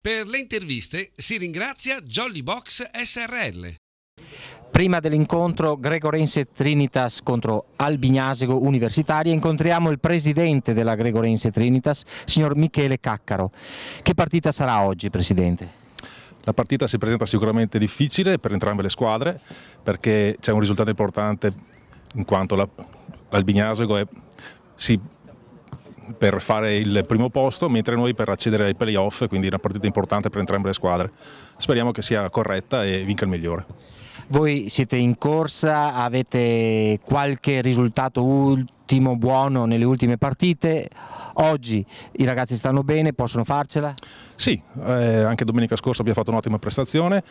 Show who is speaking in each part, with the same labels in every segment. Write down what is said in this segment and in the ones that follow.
Speaker 1: Per le interviste si ringrazia Jolly Box SRL.
Speaker 2: Prima dell'incontro Gregorense Trinitas contro Albignasego Universitaria incontriamo il presidente della Gregorense Trinitas, signor Michele Caccaro. Che partita sarà oggi, presidente?
Speaker 3: La partita si presenta sicuramente difficile per entrambe le squadre perché c'è un risultato importante in quanto l'Albignasego è per fare il primo posto, mentre noi per accedere ai playoff, quindi è una partita importante per entrambe le squadre. Speriamo che sia corretta e vinca il migliore.
Speaker 2: Voi siete in corsa, avete qualche risultato ultimo buono nelle ultime partite? Oggi i ragazzi stanno bene, possono farcela?
Speaker 3: Sì, anche domenica scorsa abbiamo fatto un'ottima prestazione,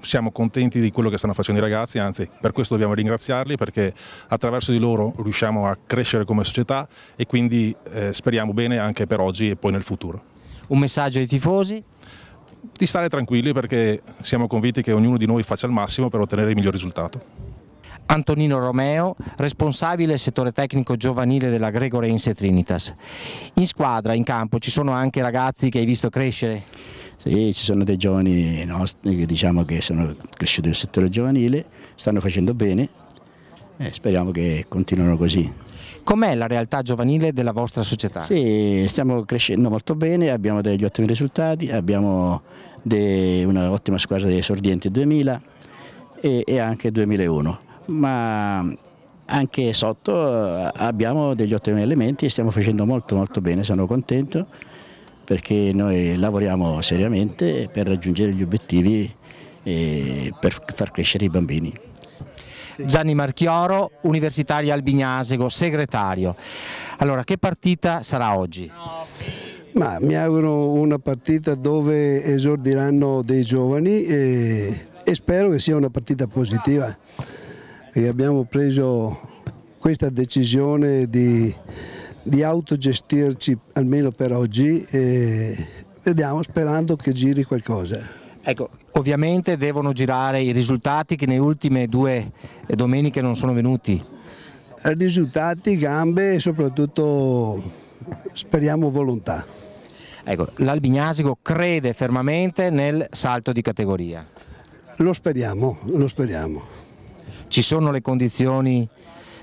Speaker 3: siamo contenti di quello che stanno facendo i ragazzi, anzi per questo dobbiamo ringraziarli perché attraverso di loro riusciamo a crescere come società e quindi speriamo bene anche per oggi e poi nel futuro.
Speaker 2: Un messaggio ai tifosi?
Speaker 3: Di stare tranquilli perché siamo convinti che ognuno di noi faccia il massimo per ottenere il miglior risultato.
Speaker 2: Antonino Romeo, responsabile settore tecnico giovanile della Gregorense Trinitas. In squadra, in campo, ci sono anche ragazzi che hai visto crescere?
Speaker 4: Sì, ci sono dei giovani nostri che diciamo che sono cresciuti nel settore giovanile, stanno facendo bene e speriamo che continuino così.
Speaker 2: Com'è la realtà giovanile della vostra società?
Speaker 4: Sì, stiamo crescendo molto bene, abbiamo degli ottimi risultati, abbiamo una ottima squadra dei Sordienti 2000 e anche 2001. Ma anche sotto abbiamo degli ottimi elementi e stiamo facendo molto bene, sono contento perché noi lavoriamo seriamente per raggiungere gli obiettivi e per far crescere i bambini.
Speaker 2: Gianni Marchioro, Universitaria Albignasego, segretario. Allora, che partita sarà oggi?
Speaker 5: Ma mi auguro una partita dove esordiranno dei giovani e spero che sia una partita positiva. E abbiamo preso questa decisione di autogestirci almeno per oggi e vediamo sperando che giri qualcosa.
Speaker 2: Ecco, ovviamente devono girare i risultati che nelle ultime 2 domeniche non sono venuti.
Speaker 5: Risultati, gambe e soprattutto speriamo volontà.
Speaker 2: Ecco, l'Albignasego crede fermamente nel salto di categoria.
Speaker 5: Lo speriamo.
Speaker 2: Ci sono le condizioni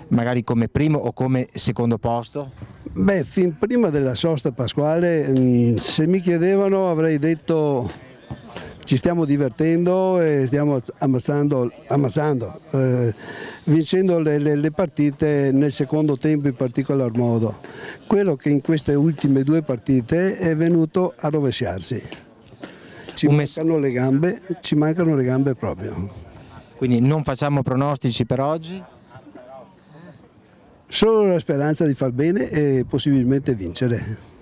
Speaker 2: magari come primo o come secondo posto?
Speaker 5: Beh, fin prima della sosta pasquale, se mi chiedevano avrei detto ci stiamo divertendo e stiamo ammazzando, vincendo le partite nel secondo tempo in particolar modo. Quello che in queste ultime 2 partite è venuto a rovesciarsi. Ci mancano le gambe proprio.
Speaker 2: Quindi non facciamo pronostici per oggi?
Speaker 5: Solo la speranza di far bene e possibilmente vincere.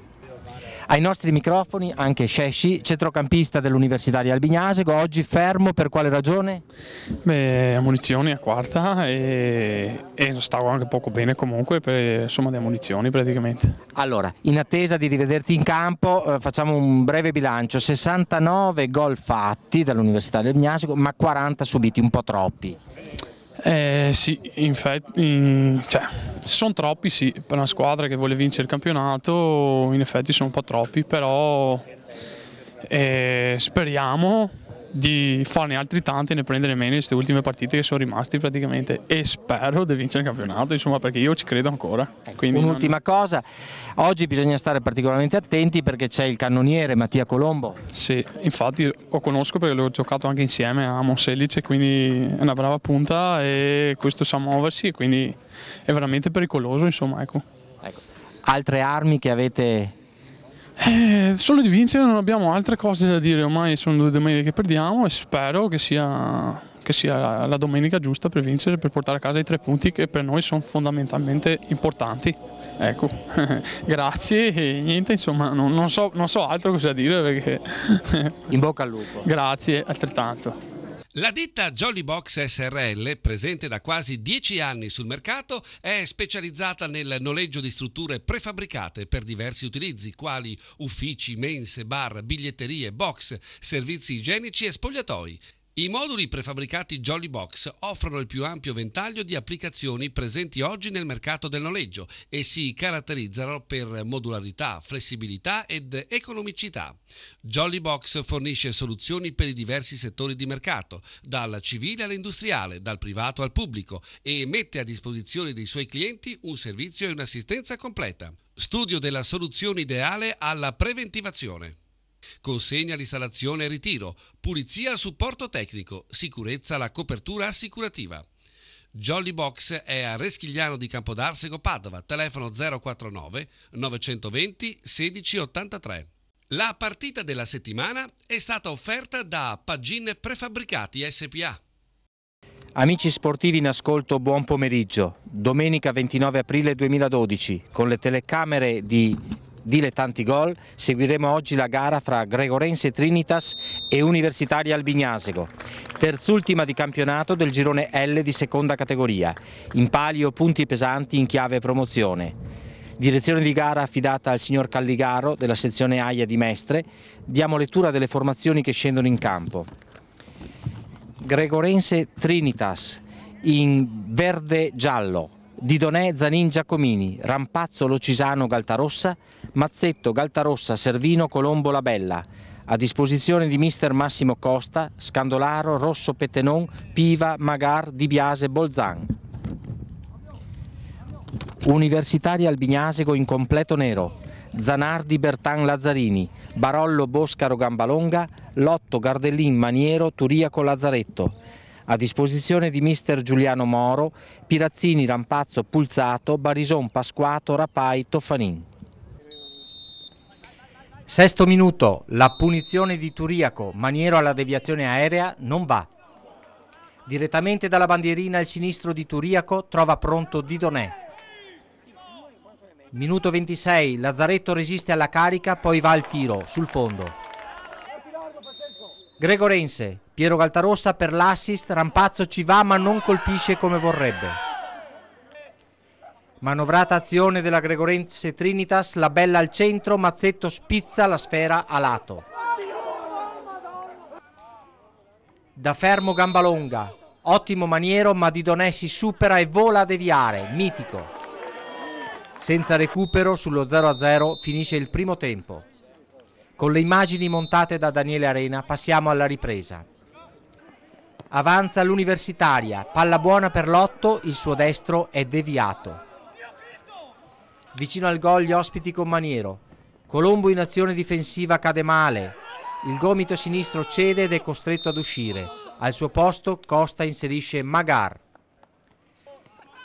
Speaker 2: Ai nostri microfoni anche Scesci, centrocampista dell'Universitaria Albignasego, oggi fermo per quale ragione?
Speaker 6: Beh, ammonizioni a quarta e stavo anche poco bene comunque per somma di ammonizioni praticamente.
Speaker 2: Allora, in attesa di rivederti in campo facciamo un breve bilancio, 69 gol fatti dall'Universitaria Albignasego ma 40 subiti, un po' troppi.
Speaker 6: Sì, infatti, sono troppi sì, per una squadra che vuole vincere il campionato in effetti sono un po' troppi, però speriamo di farne altri tanti e ne prendere meno in queste ultime partite che sono rimasti praticamente e spero di vincere il campionato, insomma, perché io ci credo ancora.
Speaker 2: Un'ultima cosa, oggi bisogna stare particolarmente attenti perché c'è il cannoniere Mattia Colombo.
Speaker 6: Sì, infatti lo conosco perché l'ho giocato anche insieme a Monselice, quindi è una brava punta e questo sa muoversi e quindi è veramente pericoloso, insomma, ecco.
Speaker 2: Altre armi che avete?
Speaker 6: Solo di vincere, non abbiamo altre cose da dire, ormai sono 2 domeniche che perdiamo e spero che sia la domenica giusta per vincere, per portare a casa i 3 punti che per noi sono fondamentalmente importanti. Ecco, grazie e niente, insomma, non so altro cosa dire perché...
Speaker 2: In bocca al lupo.
Speaker 6: Grazie, altrettanto.
Speaker 1: La ditta Jolly Box SRL, presente da quasi 10 anni sul mercato, è specializzata nel noleggio di strutture prefabbricate per diversi utilizzi, quali uffici, mense, bar, biglietterie, box, servizi igienici e spogliatoi. I moduli prefabbricati Jolly Box offrono il più ampio ventaglio di applicazioni presenti oggi nel mercato del noleggio e si caratterizzano per modularità, flessibilità ed economicità. Jolly Box fornisce soluzioni per i diversi settori di mercato, dal civile all'industriale, dal privato al pubblico, e mette a disposizione dei suoi clienti un servizio e un'assistenza completa. Studio della soluzione ideale alla preventivazione. Consegna all'installazione e ritiro, pulizia al supporto tecnico, sicurezza alla copertura assicurativa. Jolly Box è a Reschigliano di Campodarsego, Padova, telefono 049 920 1683. La partita della settimana è stata offerta da Pagin Prefabbricati SPA.
Speaker 2: Amici sportivi in ascolto, buon pomeriggio. Domenica 29 aprile 2012, con le telecamere di Dilettanti Gol, seguiremo oggi la gara fra Gregorense Trinitas e Universitaria Albignasego, terzultima di campionato del girone L di seconda categoria, in palio punti pesanti in chiave promozione. Direzione di gara affidata al signor Calligaro della sezione AIA di Mestre. Diamo lettura delle formazioni che scendono in campo. Gregorense Trinitas in verde-giallo, Didonè Zanin Giacomini, Rampazzo Locisano Galtarossa, Mazzetto Galtarossa Servino Colombo Labella, a disposizione di mister Massimo Costa, Scandolaro, Rosso Pettenon, Piva, Magar, Di Biase, Bolzan. Universitaria Albignasego in completo nero, Zanardi Bertan Lazzarini, Barollo Boscaro Gambalonga, Lotto Gardellin Maniero Turiaco Lazzaretto, a disposizione di mister Giuliano Moro, Pirazzini Rampazzo Pulzato, Barison Pasquato Rapai Toffanin. Sesto minuto, la punizione di Turiaco, Maniero alla deviazione aerea, non va. Direttamente dalla bandierina il sinistro di Turiaco trova pronto Didonè. Minuto 26, Lazzaretto resiste alla carica, poi va al tiro, sul fondo. Gregorense, Piero Galtarossa per l'assist, Rampazzo ci va ma non colpisce come vorrebbe. Manovrata azione della Gregorense Trinitas, Labella al centro, Mazzetto spizza la sfera a lato. Da fermo Gambalonga, ottimo Maniero ma Didonè si supera e vola a deviare, mitico. Senza recupero sullo 0-0 finisce il primo tempo. Con le immagini montate da Daniele Arena passiamo alla ripresa. Avanza l'Universitaria, palla buona per Lotto, il suo destro è deviato. Vicino al gol gli ospiti con Maniero. Colombo in azione difensiva cade male. Il gomito sinistro cede ed è costretto ad uscire. Al suo posto Costa inserisce Magar.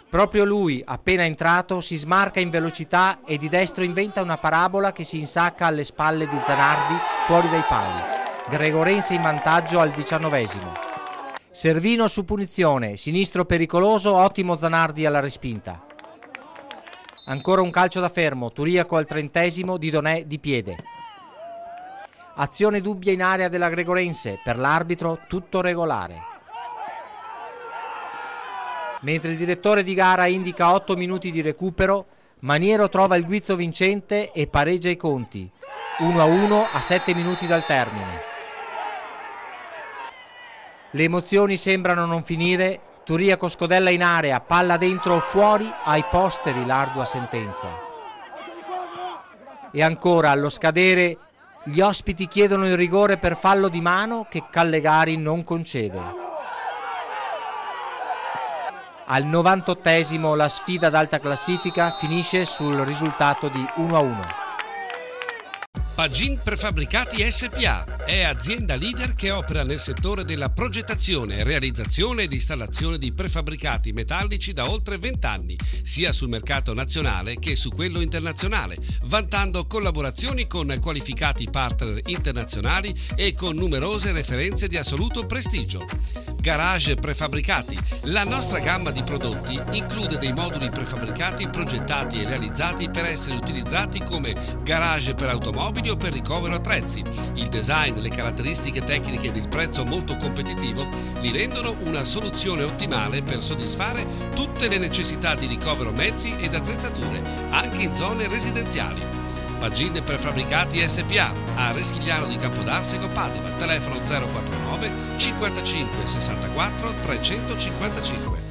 Speaker 2: Proprio lui, appena entrato, si smarca in velocità e di destro inventa una parabola che si insacca alle spalle di Zanardi fuori dai pali. Gregorense in vantaggio al 19esimo. Servino su punizione, sinistro pericoloso, ottimo Zanardi alla respinta. Ancora un calcio da fermo, Turiaco al 30esimo, Didonè di piede. Azione dubbia in area della Gregorense, per l'arbitro tutto regolare. Mentre il direttore di gara indica 8 minuti di recupero, Maniero trova il guizzo vincente e pareggia i conti, 1-1 a 7 minuti dal termine. Le emozioni sembrano non finire, Turiaco scodella in area, palla dentro o fuori, ai posteri l'ardua sentenza. E ancora, allo scadere, gli ospiti chiedono il rigore per fallo di mano che Callegari non concede. Al 98esimo la sfida ad alta classifica finisce sul risultato di 1-1.
Speaker 1: Pagin Prefabbricati SPA è azienda leader che opera nel settore della progettazione, realizzazione ed installazione di prefabbricati metallici da oltre 20 anni, sia sul mercato nazionale che su quello internazionale, vantando collaborazioni con qualificati partner internazionali e con numerose referenze di assoluto prestigio. Garage Prefabbricati. La nostra gamma di prodotti include dei moduli prefabbricati progettati e realizzati per essere utilizzati come garage per automobili o per ricovero attrezzi. Il design, le caratteristiche tecniche ed il prezzo molto competitivo li rendono una soluzione ottimale per soddisfare tutte le necessità di ricovero mezzi ed attrezzature, anche in zone residenziali. Pagine Prefabbricati SPA a Reschigliano di Campodarsego, Padova, telefono 049 55 64 355.